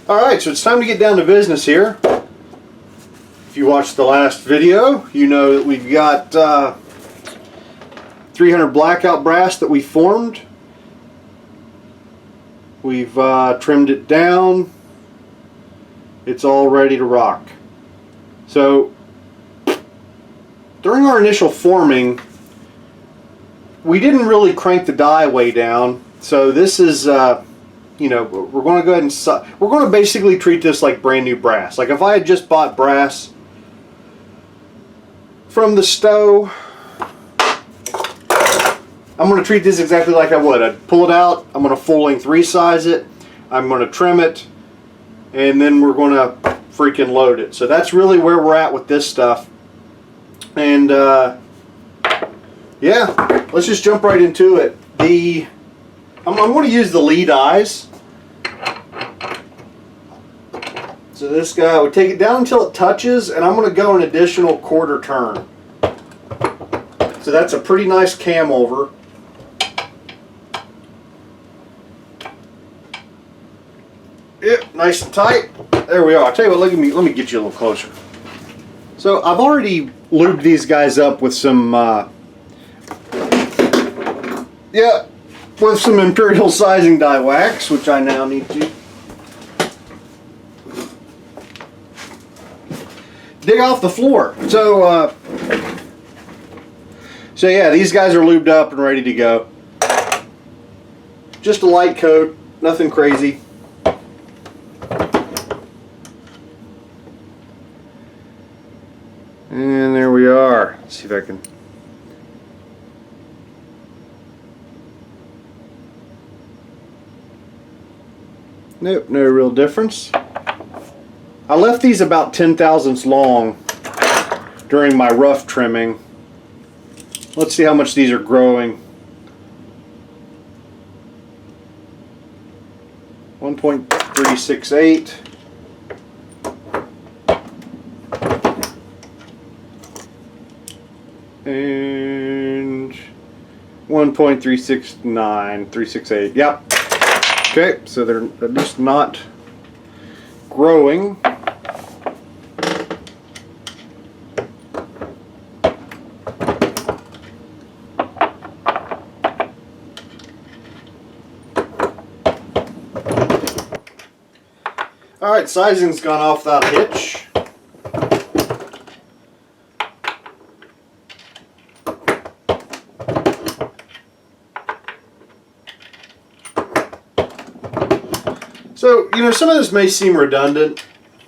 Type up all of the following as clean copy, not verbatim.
Alright, so it's time to get down to business here. If you watched the last video, you know that we've got 300 Blackout brass that we formed. We've trimmed it down. It's all ready to rock. So, during our initial forming, we didn't really crank the die way down. So this is, you know, we're going to go ahead and we're going to basically treat this like brand new brass. Like if I had just bought brass from the stove, I'm going to treat this exactly like I would. I'd pull it out, I'm going to full length resize it, I'm going to trim it, and then we're going to freaking load it. So that's really where we're at with this stuff. And yeah, let's just jump right into it. I'm going to use the lead eyes. So this guy, I would take it down until it touches, and I'm going to go an additional quarter turn. So that's a pretty nice cam over. Yep, nice and tight. There we are. I'll tell you what, let me get you a little closer. So I've already lubed these guys up with some with some Imperial sizing die wax, which I now need to dig off the floor. So yeah, these guys are lubed up and ready to go. Just a light coat, nothing crazy. And there we are. Let's see if I can. Nope, no real difference. I left these about 10 thousandths long during my rough trimming. Let's see how much these are growing. 1.368. And 1.369, 368. Yep. Okay, so they're at least not growing. Alright, sizing's gone off without a hitch. So, you know, some of this may seem redundant,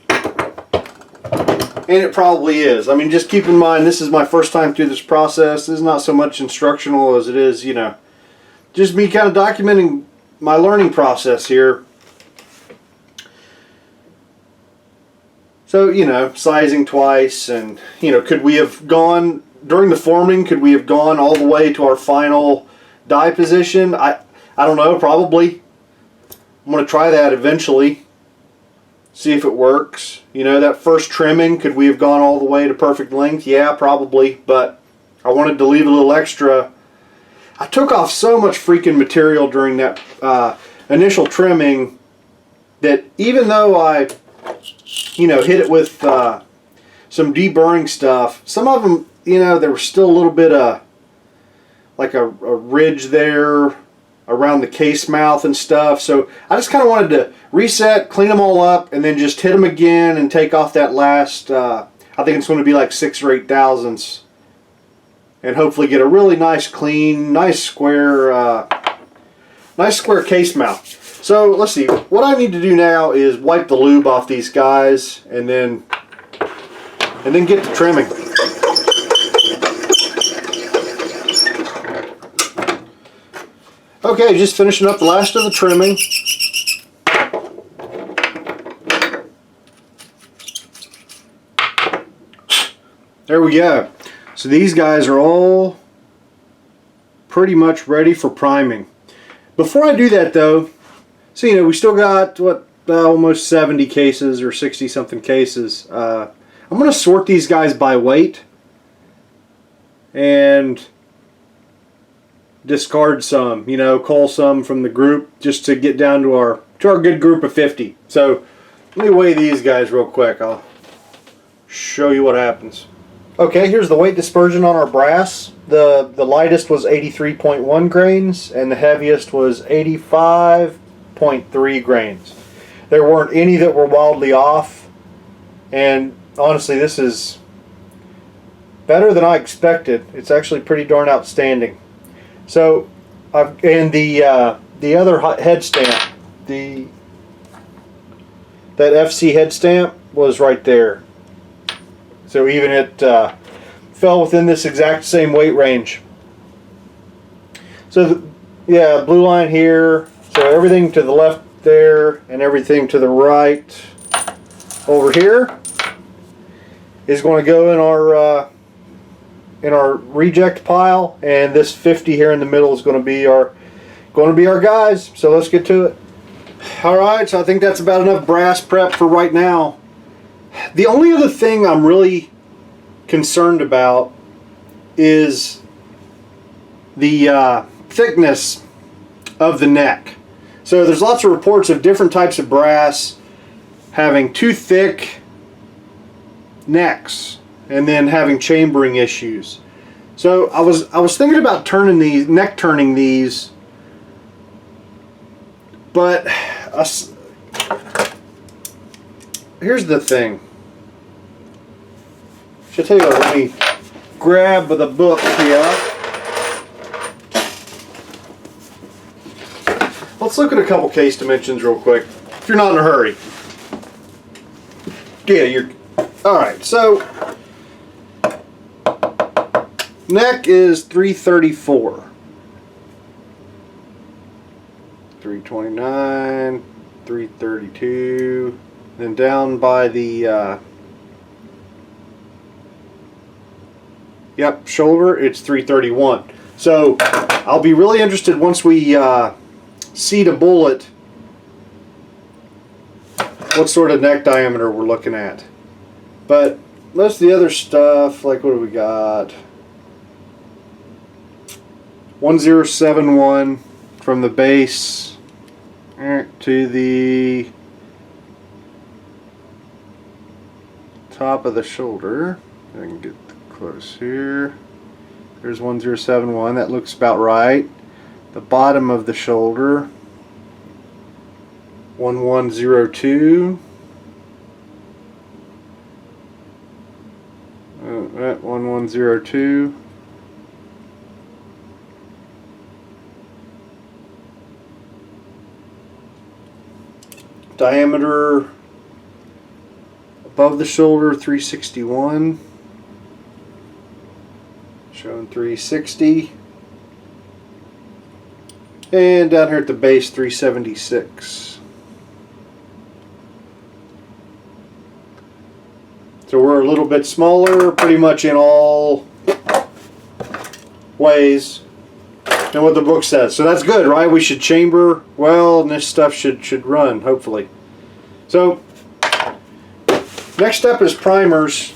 and it probably is. I mean, just keep in mind, this is my first time through this process. This is not so much instructional as it is, you know, just me kind of documenting my learning process here. So, you know, sizing twice, and, you know, could we have gone, during the forming, could we have gone all the way to our final die position? I don't know, probably. I'm going to try that eventually, see if it works. You know, that first trimming, could we have gone all the way to perfect length? Yeah, probably, but I wanted to leave a little extra. I took off so much freaking material during that initial trimming that even though I, you know, hit it with some deburring stuff, some of them, you know, there was still a little bit of like a ridge there around the case mouth and stuff. So I just kind of wanted to reset, clean them all up, and then just hit them again and take off that last, I think it's going to be like 6 or 8 thousandths, and hopefully get a really nice, clean, nice square case mouth. So let's see, what I need to do now is wipe the lube off these guys and then get to trimming. Okay, just finishing up the last of the trimming. There we go. So these guys are all pretty much ready for priming. Before I do that though, so you know, we still got what, almost 70 cases or 60 something cases. I'm going to sort these guys by weight and discard some, you know, cull some from the group just to get down to our good group of 50. So Let me weigh these guys real quick. I'll show you what happens. Okay, here's the weight dispersion on our brass. The lightest was 83.1 grains and the heaviest was 85.3 grains. There weren't any that were wildly off, and honestly this is better than I expected. It's actually pretty darn outstanding. So and the other head stamp, that FC head stamp was right there. So even it fell within this exact same weight range. So yeah, blue line here. So everything to the left there and everything to the right over here is going to go in our reject pile, and this 50 here in the middle is going to be our guys. So let's get to it. All right, so I think that's about enough brass prep for right now. The only other thing I'm really concerned about is the thickness of the neck. So there's lots of reports of different types of brass having too thick necks and then having chambering issues. So I was thinking about turning these, but here's the thing. Should tell you what, let me grab the book here. Let's look at a couple case dimensions real quick, if you're not in a hurry. Yeah, you're... Alright, so neck is 334. 329, 332, then down by the shoulder, it's 331. So I'll be really interested once we seat a bullet what sort of neck diameter we're looking at. But most of the other stuff, like what do we got? 1071 from the base to the top of the shoulder. I can get close here. There's 1071. That looks about right. The bottom of the shoulder, 1102. 1102. Diameter above the shoulder, 361. Showing 360. And down here at the base, 376. So we're a little bit smaller, pretty much in all ways than what the book says. So that's good, right? We should chamber well, and this stuff should run, hopefully. So next step is primers.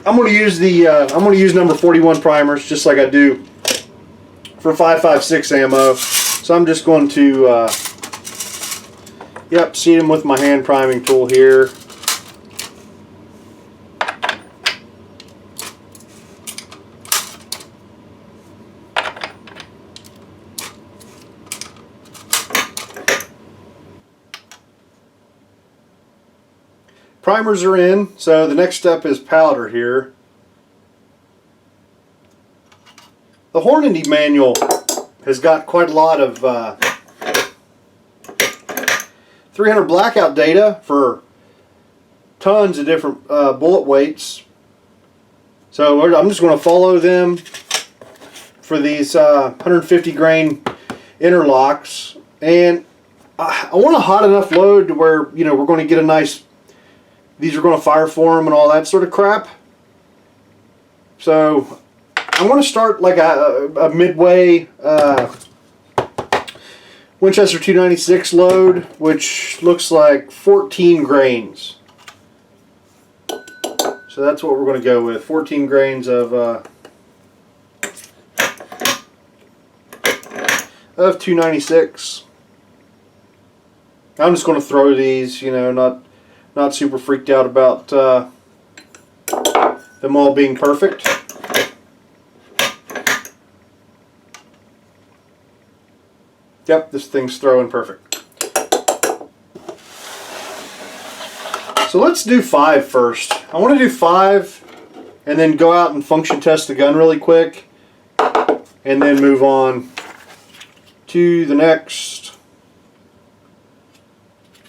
I'm going to use number 41 primers, just like I do for 5.56 ammo. So I'm just going to seat them with my hand priming tool here. Primers are in, so the next step is powder here. The Hornady manual has got quite a lot of 300 blackout data for tons of different bullet weights. So I'm just going to follow them for these 150 grain interlocks, and I want a hot enough load to where we're going to get a nice. These are going to fire for them and all that sort of crap. So I'm going to start like a midway Winchester 296 load, which looks like 14 grains. So that's what we're going to go with, 14 grains of 296. I'm just going to throw these, you know, not super freaked out about them all being perfect. Yep, this thing's throwing perfect. So let's do 5 first. I want to do 5 and then go out and function test the gun really quick and then move on to the next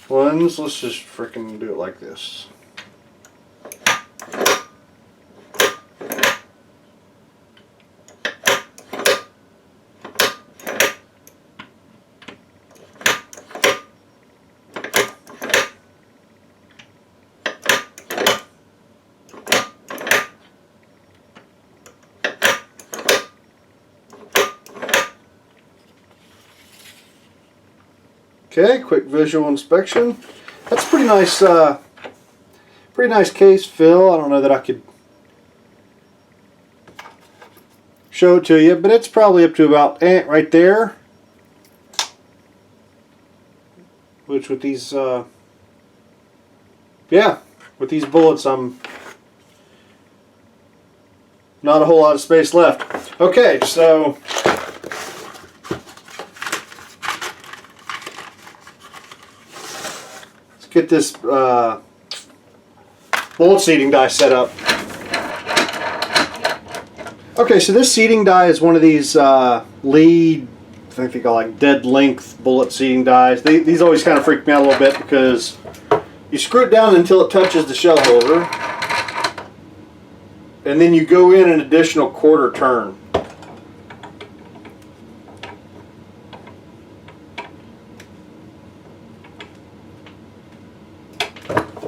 ones. Let's just frickin' do it like this. Okay, quick visual inspection. That's pretty nice case fill. I don't know that I could show it to you, but it's probably up to about right there. Which with these, yeah, with these bullets, I'm not a whole lot of space left. Okay, so get this bullet seating die set up. Okay, so this seating die is one of these lead, I think they call like dead length bullet seating dies. These always kind of freak me out a little bit because you screw it down until it touches the shell holder, and then you go in an additional quarter turn.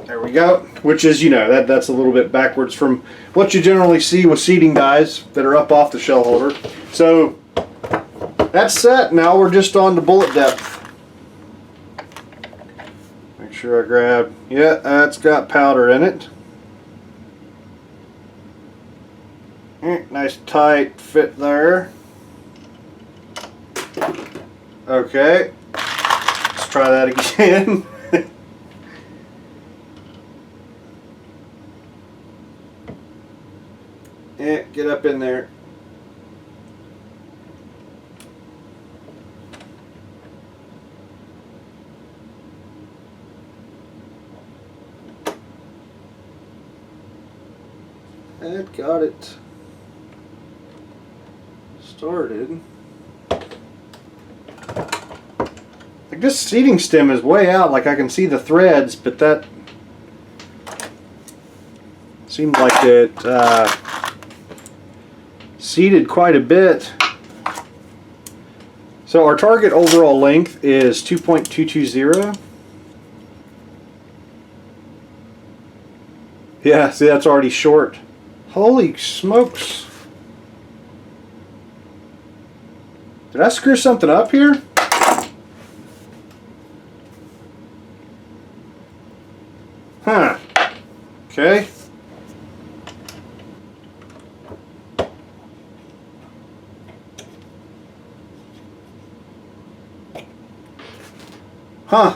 There we go, which is, you know, that's a little bit backwards from what you generally see with seating dies that are up off the shell holder. So that's set. Now we're just on to bullet depth. Make sure I grab, yeah, that's got powder in it. Nice tight fit there. Okay, let's try that again. Yeah, get up in there. That got it started. Like this seating stem is way out, like I can see the threads, but that seemed like it seated quite a bit. So our target overall length is 2.220. Yeah, see, that's already short. Holy smokes. Did I screw something up here? Huh. Okay. Huh.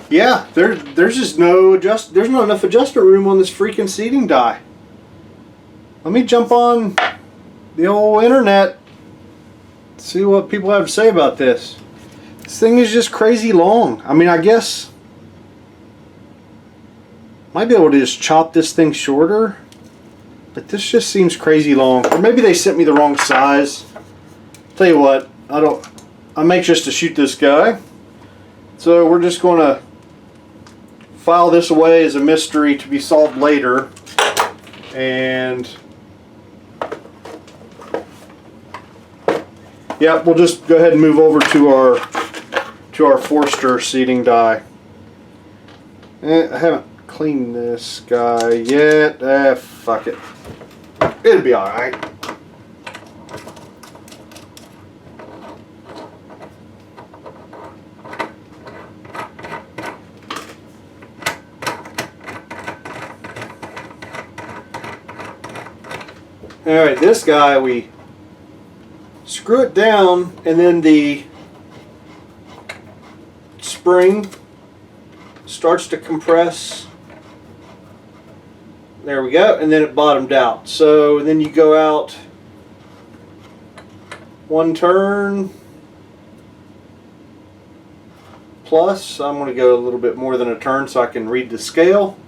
Yeah, there's just there's not enough adjustment room on this freaking seating die. Let me jump on the old internet, see what people have to say about this. This thing is just crazy long. I mean, I guess might be able to just chop this thing shorter, but this just seems crazy long. Or maybe they sent me the wrong size. Tell you what, I'm anxious to shoot this guy. So we're just going to file this away as a mystery to be solved later, and yeah, we'll just go ahead and move over to our Forster seating die. I haven't cleaned this guy yet. Fuck it. It'll be all right. Alright, this guy, we screw it down, and then the spring starts to compress. There we go, and then it bottomed out. So then you go out one turn plus. I'm going to go a little bit more than a turn so I can read the scale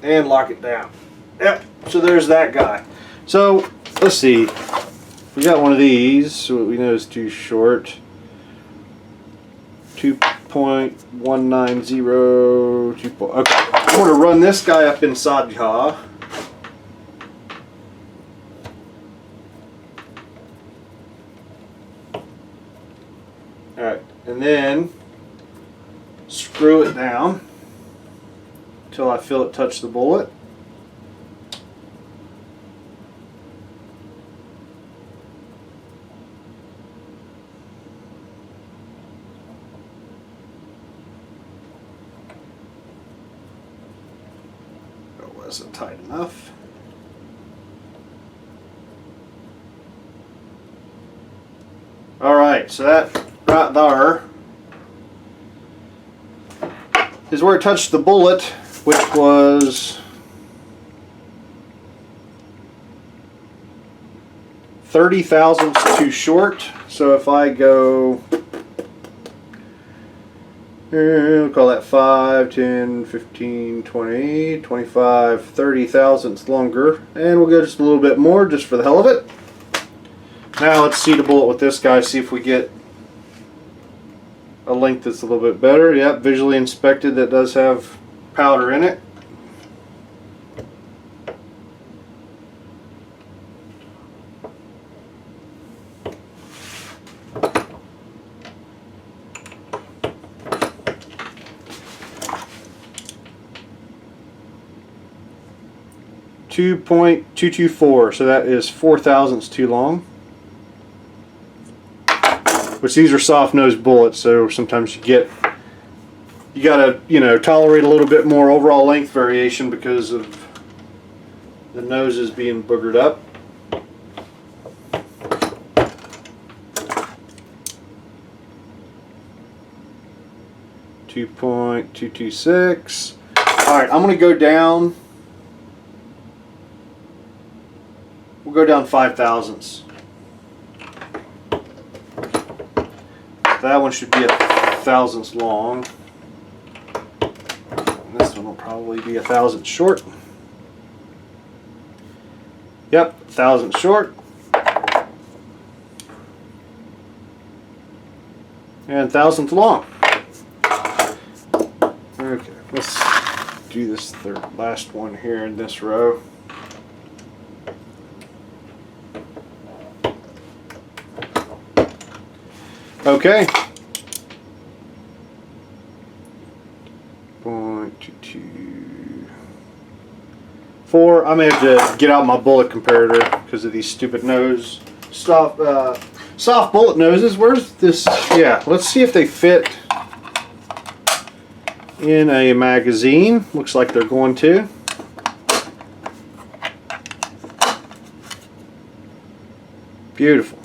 and lock it down. Yep, so there's that guy. So let's see. We got one of these, so we know is too short. 2.190. Okay, I'm going to run this guy up inside jaw. Alright, and then screw it down until I feel it touch the bullet. Wasn't tight enough. Alright, so that right there is where it touched the bullet, which was 30 thousandths too short. So if I go, we'll call that 5, 10, 15, 20, 25, 30 thousandths longer. And we'll go just a little bit more just for the hell of it. Now let's see the bullet with this guy, see if we get a length that's a little bit better. Yep, visually inspected, that does have powder in it. .224, so that is 4 thousandths too long. Which these are soft nosed bullets, so sometimes you gotta, you know, tolerate a little bit more overall length variation because of the noses being boogered up. .226. Alright, I'm gonna go down. We'll go down 5 thousandths. That one should be 1 thousandths long. And this one will probably be 1 thousandth short. Yep, 1 thousandth short. And 1 thousandth long. Okay, let's do this last one here in this row. Okay. 0.224. I may have to get out my bullet comparator because of these stupid soft bullet noses. Where's this? Yeah, let's see if they fit in a magazine. Looks like they're going to. Beautiful.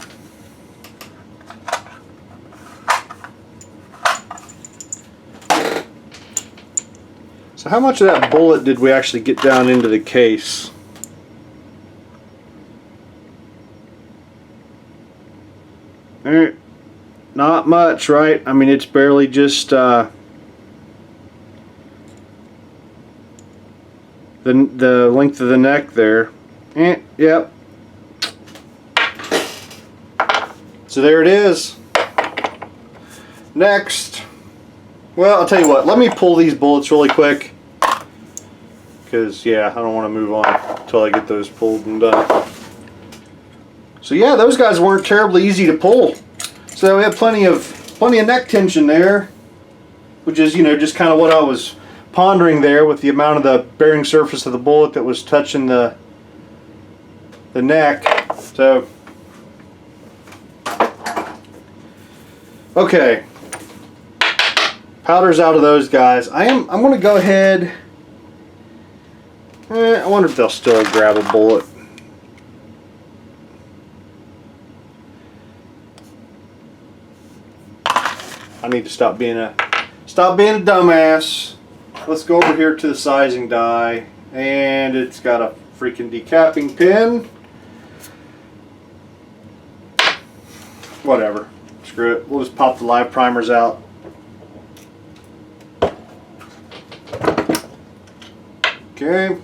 So how much of that bullet did we actually get down into the case? Not much, right? I mean, it's barely just the length of the neck there. Yep. So there it is. Next. Well, I'll tell you what. Let me pull these bullets really quick. Because, yeah, I don't want to move on until I get those pulled and done. So, yeah, those guys weren't terribly easy to pull. So we have plenty of neck tension there. Which is, you know, just kind of what I was pondering there with the amount of the bearing surface of the bullet that was touching the neck. So, okay. Powder's out of those guys. I'm going to go ahead. I wonder if they'll still grab a bullet. I need to stop being stop being a dumbass. Let's go over here to the sizing die, and it's got a freaking decapping pin. Whatever. Screw it. We'll just pop the live primers out. Okay.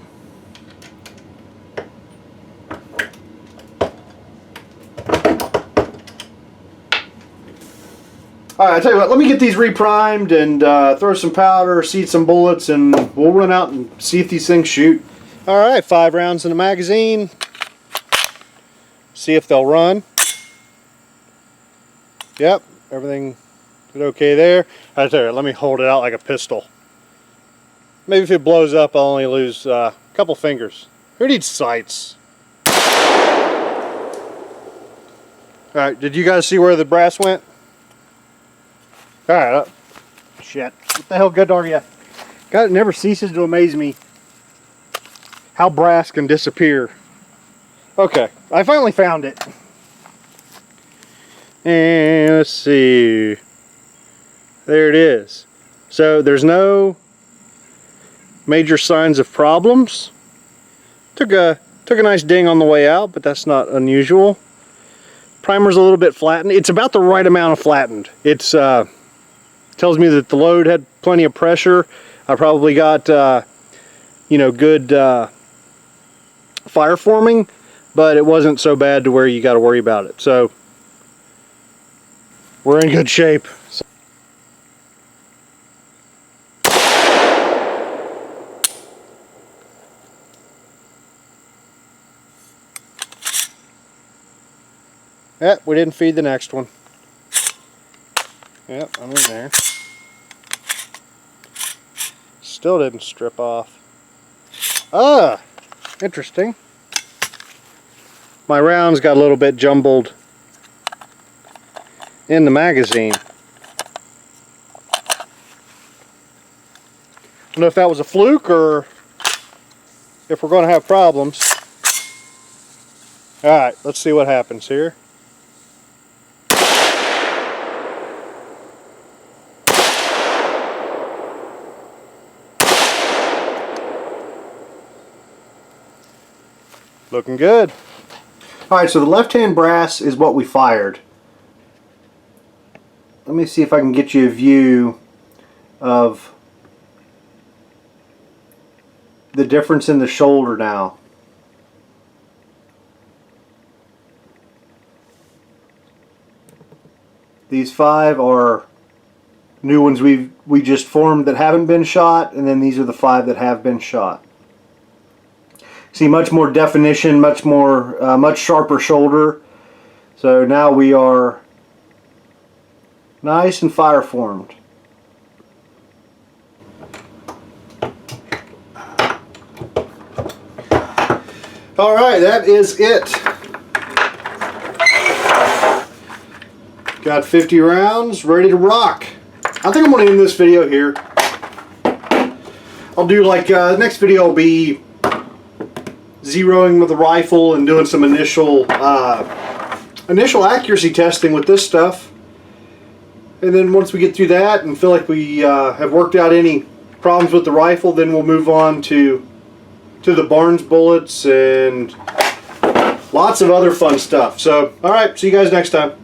Alright, I tell you what, let me get these reprimed and throw some powder, seed some bullets, and we'll run out and see if these things shoot. Alright, 5 rounds in the magazine. See if they'll run. Yep, everything did okay there. I tell you, let me hold it out like a pistol. Maybe if it blows up, I'll only lose a couple fingers. Who needs sights? Alright, did you guys see where the brass went? Alright, shit. What the hell good are you? God, it never ceases to amaze me how brass can disappear. Okay, I finally found it. And let's see. There it is. So there's no major signs of problems. Took a nice ding on the way out, but that's not unusual. Primer's a little bit flattened. It's about the right amount of flattened. It's tells me that the load had plenty of pressure. I probably got you know, good fire forming, but it wasn't so bad to where you got to worry about it. So we're in good shape. Yep, we didn't feed the next one. Yep, I'm in there. Still didn't strip off. Ah, interesting. My rounds got a little bit jumbled in the magazine. I don't know if that was a fluke or if we're going to have problems. Alright, let's see what happens here. Looking good. Alright, so the left-hand brass is what we fired. Let me see if I can get you a view of the difference in the shoulder now. These 5 are new ones we just formed that haven't been shot, and then these are the 5 that have been shot. See, much more definition, much sharper shoulder. So now we are nice and fire formed. All right, that is it. Got 50 rounds, ready to rock. I think I'm going to end this video here. I'll do like, the next video will be zeroing with the rifle and doing some initial accuracy testing with this stuff. And then once we get through that and feel like we have worked out any problems with the rifle, then we'll move on to the Barnes bullets and lots of other fun stuff. So, alright, see you guys next time.